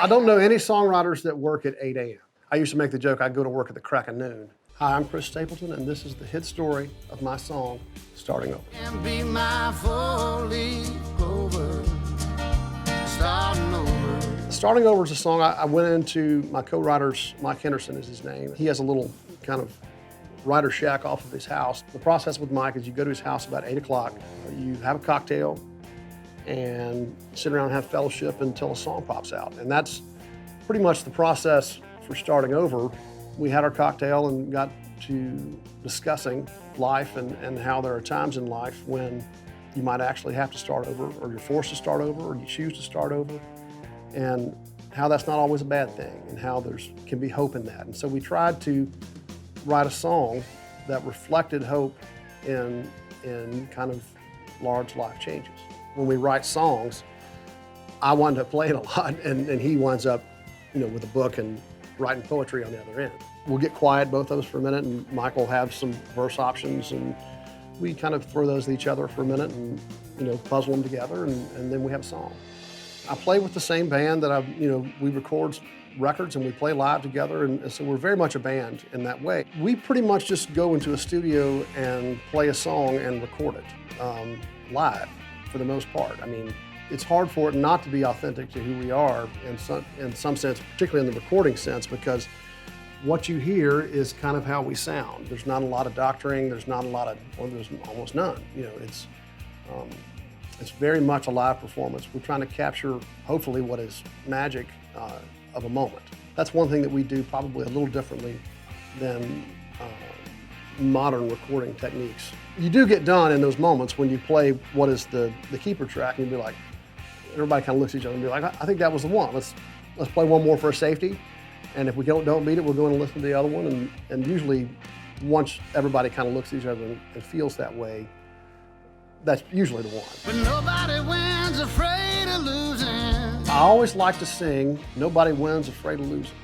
I don't know any songwriters that work at 8 a.m. I used to make the joke I'd go to work at the crack of noon. Hi, I'm Chris Stapleton, and this is the hit story of my song, Starting Over. And be my four-leaf clover, starting over. Starting Over is a song I went into, my co-writer's, Mike Henderson is his name. He has a little kind of writer shack off of his house. The process with Mike is you go to his house about 8 o'clock, you have a cocktail, and sit around and have fellowship until a song pops out. And that's pretty much the process for Starting Over. We had our cocktail and got to discussing life and how there are times in life when you might actually have to start over, or you're forced to start over, or you choose to start over, and how that's not always a bad thing, and how can be hope in that. And so we tried to write a song that reflected hope in kind of large life changes. When we write songs, I wind up playing a lot, and he winds up, with a book and writing poetry on the other end. We'll get quiet, both of us, for a minute, and Mike will have some verse options, and we kind of throw those at each other for a minute and, puzzle them together, and then we have a song. I play with the same band that we record records and we play live together, and so we're very much a band in that way. We pretty much just go into a studio and play a song and record it live for the most part. I mean, it's hard for it not to be authentic to who we are in some sense, particularly in the recording sense, because what you hear is kind of how we sound. There's not a lot of doctoring, there's almost none. It's very much a live performance. We're trying to capture, hopefully, what is magic of a moment. That's one thing that we do probably a little differently than modern recording techniques. You do get done in those moments when you play what is the keeper track, and you'll be like, everybody kind of looks at each other and be like, I think that was the one. Let's play one more for a safety. And if we don't beat it, we'll go in and listen to the other one. And usually, once everybody kind of looks at each other and feels that way, that's usually the one. But nobody wins afraid of losing. I always like to sing, nobody wins afraid of losing.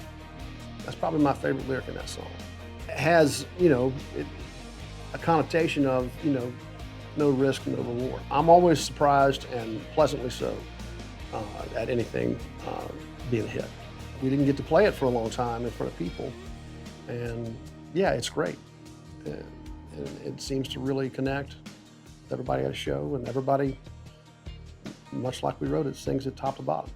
That's probably my favorite lyric in that song. It has, a connotation of, no risk, no reward. I'm always surprised, and pleasantly so, at anything being a hit. We didn't get to play it for a long time in front of people, and yeah, it's great. And it seems to really connect with everybody at a show, and everybody, much like we wrote it, sings it top to bottom.